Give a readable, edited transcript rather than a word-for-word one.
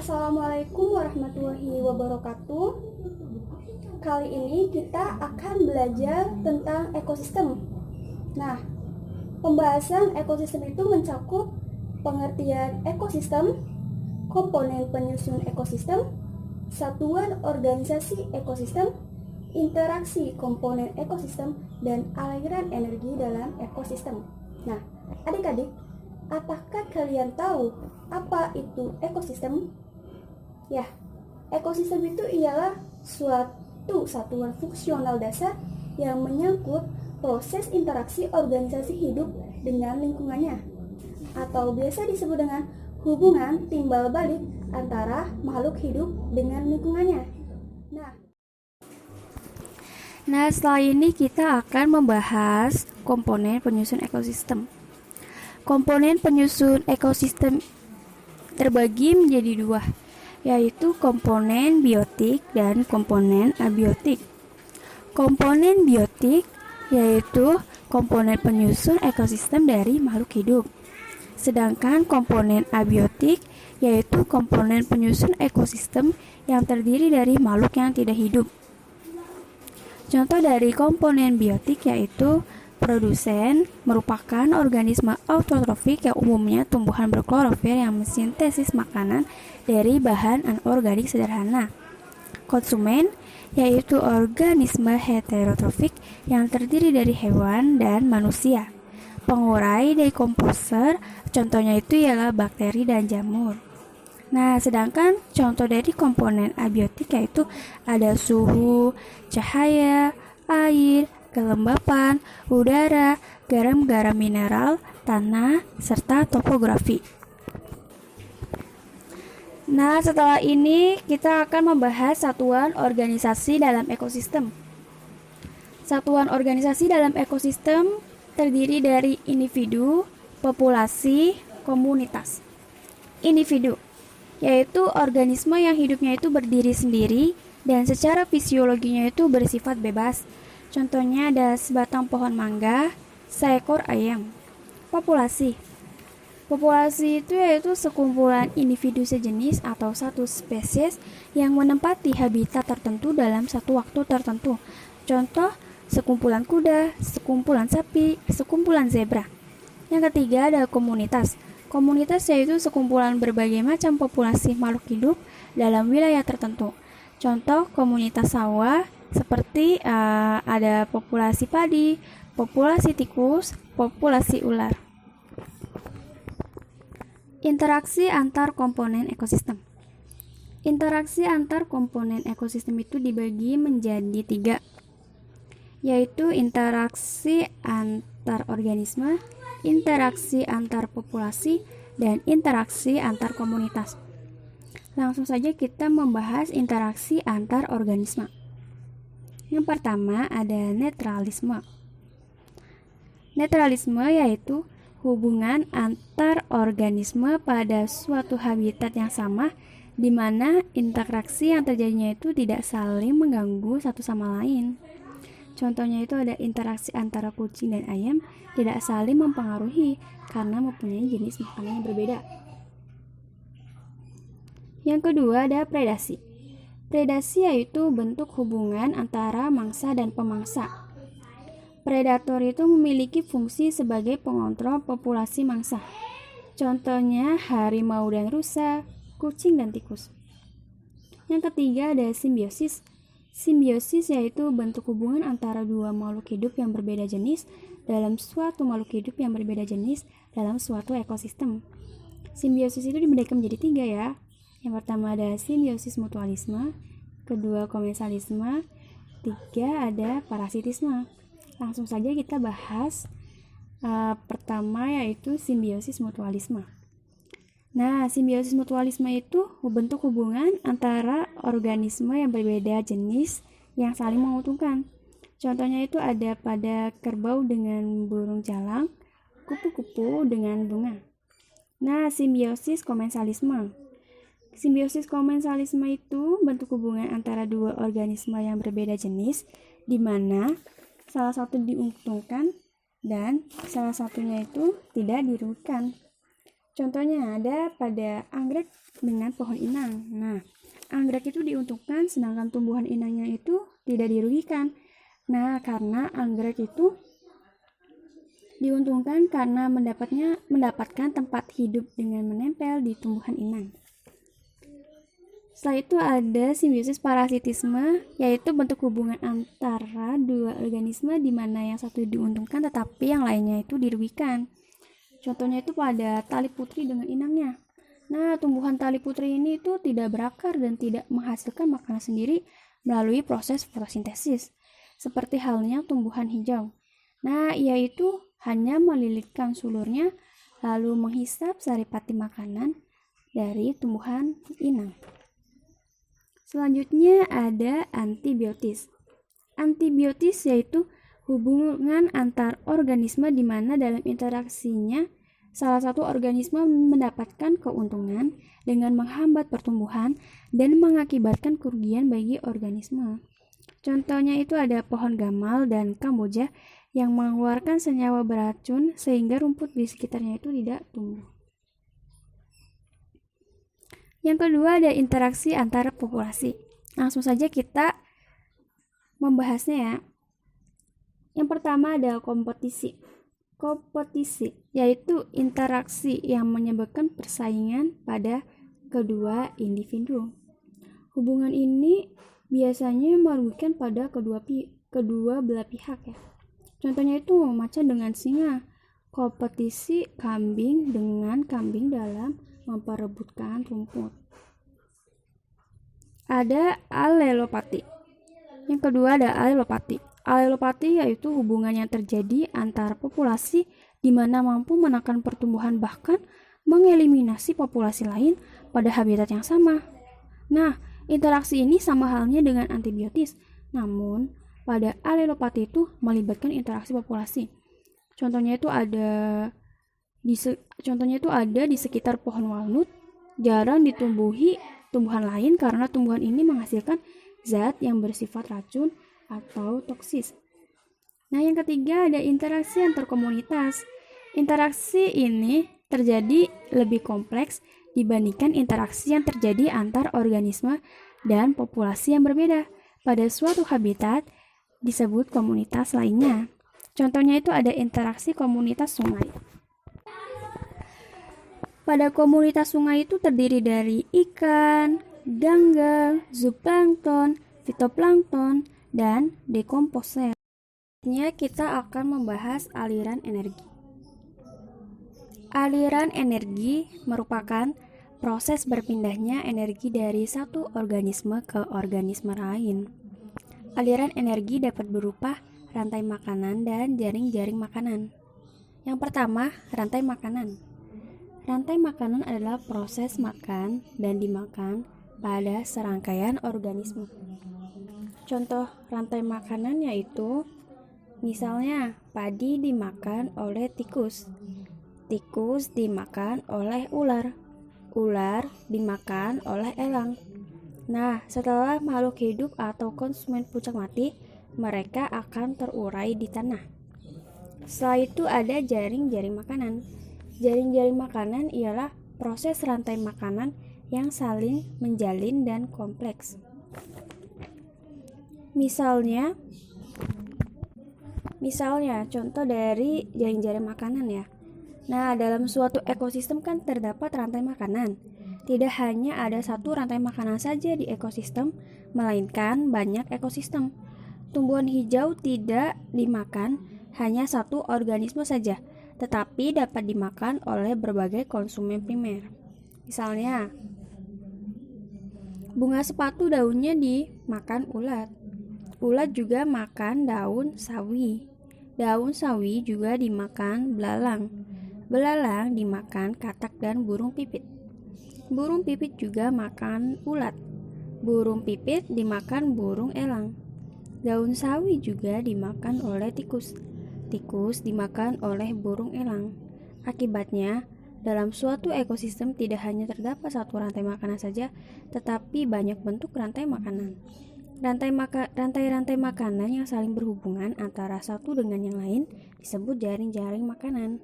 Assalamualaikum warahmatullahi wabarakatuh. Kali ini kita akan belajar tentang ekosistem. Nah, pembahasan ekosistem itu mencakup pengertian ekosistem, komponen penyusun ekosistem, satuan organisasi ekosistem, interaksi komponen ekosistem, dan aliran energi dalam ekosistem. Nah, adik-adik, apakah kalian tahu apa itu ekosistem? Ya, ekosistem itu ialah suatu satuan fungsional dasar yang menyangkut proses interaksi organisasi hidup dengan lingkungannya, atau biasa disebut dengan hubungan timbal balik antara makhluk hidup dengan lingkungannya. Nah, setelah ini kita akan membahas komponen penyusun ekosistem. Komponen penyusun ekosistem terbagi menjadi dua, yaitu komponen biotik dan komponen abiotik. Komponen biotik yaitu komponen penyusun ekosistem dari makhluk hidup. Sedangkan komponen abiotik yaitu komponen penyusun ekosistem yang terdiri dari makhluk yang tidak hidup. Contoh dari komponen biotik yaitu produsen, merupakan organisme autotrofik yang umumnya tumbuhan berklorofil yang mensintesis makanan dari bahan anorganik sederhana. Konsumen, yaitu organisme heterotrofik yang terdiri dari hewan dan manusia. Pengurai, decomposer, contohnya itu ialah bakteri dan jamur. Nah, sedangkan contoh dari komponen abiotik yaitu ada suhu, cahaya, air, kelembapan, udara, garam-garam mineral, tanah, serta topografi. Nah, setelah ini kita akan membahas satuan organisasi dalam ekosistem. Satuan organisasi dalam ekosistem terdiri dari individu, populasi, komunitas. Individu yaitu organisme yang hidupnya itu berdiri sendiri dan secara fisiologinya itu bersifat bebas. Contohnya ada sebatang pohon mangga, seekor ayam. Populasi itu yaitu sekumpulan individu sejenis atau satu spesies yang menempati habitat tertentu dalam satu waktu tertentu. Contoh, sekumpulan kuda, sekumpulan sapi, sekumpulan zebra. Yang ketiga ada komunitas. Komunitas yaitu sekumpulan berbagai macam populasi makhluk hidup dalam wilayah tertentu. Contoh komunitas sawah seperti ada populasi padi, populasi tikus, populasi ular. Interaksi antar komponen ekosistem. Interaksi antar komponen ekosistem itu dibagi menjadi 3, yaitu interaksi antar organisme, interaksi antar populasi, dan interaksi antar komunitas. Langsung saja kita membahas interaksi antar organisme. Yang pertama ada netralisme. Netralisme yaitu hubungan antar organisme pada suatu habitat yang sama, di mana interaksi yang terjadinya itu tidak saling mengganggu satu sama lain. Contohnya itu ada interaksi antara kucing dan ayam tidak saling mempengaruhi karena mempunyai jenis makanan yang berbeda. Yang kedua ada predasi. Predasi yaitu bentuk hubungan antara mangsa dan pemangsa. Predator itu memiliki fungsi sebagai pengontrol populasi mangsa. Contohnya harimau dan rusa, kucing dan tikus. Yang ketiga ada simbiosis. Simbiosis yaitu bentuk hubungan antara dua makhluk hidup yang berbeda jenis dalam suatu makhluk hidup yang berbeda jenis dalam suatu ekosistem. Simbiosis itu dibagi menjadi 3 ya. Yang pertama ada simbiosis mutualisme, kedua komensalisme, 3 ada parasitisme. Langsung saja kita bahas pertama yaitu simbiosis mutualisme. Nah, simbiosis mutualisme itu bentuk hubungan antara organisme yang berbeda jenis yang saling menguntungkan. Contohnya itu ada pada kerbau dengan burung jalang, kupu-kupu dengan bunga. Nah, simbiosis komensalisme. Simbiosis komensalisme itu bentuk hubungan antara dua organisme yang berbeda jenis, di mana salah satu diuntungkan dan salah satunya itu tidak dirugikan. Contohnya ada pada anggrek dengan pohon inang. Nah, anggrek itu diuntungkan sedangkan tumbuhan inangnya itu tidak dirugikan. Nah, karena anggrek itu diuntungkan karena mendapatkan tempat hidup dengan menempel di tumbuhan inang. Setelah itu ada simbiosis parasitisme, yaitu bentuk hubungan antara dua organisme di mana yang satu diuntungkan tetapi yang lainnya itu dirugikan. Contohnya itu pada tali putri dengan inangnya. Nah, tumbuhan tali putri ini itu tidak berakar dan tidak menghasilkan makanan sendiri melalui proses fotosintesis, seperti halnya tumbuhan hijau. Nah, ia itu hanya melilitkan sulurnya lalu menghisap saripati makanan dari tumbuhan inang. Selanjutnya ada antibiotis. Antibiotis yaitu hubungan antar organisme di mana dalam interaksinya salah satu organisme mendapatkan keuntungan dengan menghambat pertumbuhan dan mengakibatkan kerugian bagi organisme. Contohnya itu ada pohon gamal dan kamboja yang mengeluarkan senyawa beracun sehingga rumput di sekitarnya itu tidak tumbuh. Yang kedua ada interaksi antar populasi. Langsung saja kita membahasnya ya. Yang pertama ada kompetisi. Kompetisi yaitu interaksi yang menyebabkan persaingan pada kedua individu. Hubungan ini biasanya merugikan pada kedua belah pihak ya. Contohnya itu macan dengan singa, kompetisi kambing dengan kambing dalam memperebutkan rumput. Ada alelopati. Yang kedua ada alelopati. Alelopati yaitu hubungan yang terjadi antar populasi di mana mampu menekan pertumbuhan bahkan mengeliminasi populasi lain pada habitat yang sama. Nah, interaksi ini sama halnya dengan antibiotis. Namun, pada alelopati itu melibatkan interaksi populasi. Contohnya itu ada di sekitar pohon walnut, jarang ditumbuhi tumbuhan lain karena tumbuhan ini menghasilkan zat yang bersifat racun atau toksis. Nah, yang ketiga ada interaksi antar komunitas. Interaksi ini terjadi lebih kompleks dibandingkan interaksi yang terjadi antar organisme dan populasi yang berbeda. Pada suatu habitat disebut komunitas lainnya. Contohnya itu ada interaksi komunitas sungai. Pada komunitas sungai itu terdiri dari ikan, ganggang, zooplankton, fitoplankton, dan dekomposer. Selanjutnya kita akan membahas aliran energi. Aliran energi merupakan proses berpindahnya energi dari satu organisme ke organisme lain. Aliran energi dapat berupa rantai makanan dan jaring-jaring makanan. Yang pertama, rantai makanan. Rantai makanan adalah proses makan dan dimakan pada serangkaian organisme. Contoh rantai makanan yaitu misalnya padi dimakan oleh tikus, tikus dimakan oleh ular, ular dimakan oleh elang. Nah, setelah makhluk hidup atau konsumen puncak mati, mereka akan terurai di tanah. Setelah itu ada jaring-jaring makanan. Jaring-jaring makanan ialah proses rantai makanan yang saling menjalin dan kompleks. Misalnya contoh dari jaring-jaring makanan ya. Nah, dalam suatu ekosistem kan terdapat rantai makanan. Tidak hanya ada satu rantai makanan saja di ekosistem, melainkan banyak ekosistem. Tumbuhan hijau tidak dimakan hanya satu organisme saja, tetapi dapat dimakan oleh berbagai konsumen primer. Misalnya, bunga sepatu daunnya dimakan ulat. Ulat juga makan daun sawi. Daun sawi juga dimakan belalang. Belalang dimakan katak dan burung pipit. Burung pipit juga makan ulat. Burung pipit dimakan burung elang. Daun sawi juga dimakan oleh tikus. Tikus dimakan oleh burung elang. Akibatnya, dalam suatu ekosistem tidak hanya terdapat satu rantai makanan saja, tetapi banyak bentuk rantai makanan. Rantai-rantai makanan yang saling berhubungan antara satu dengan yang lain disebut jaring-jaring makanan.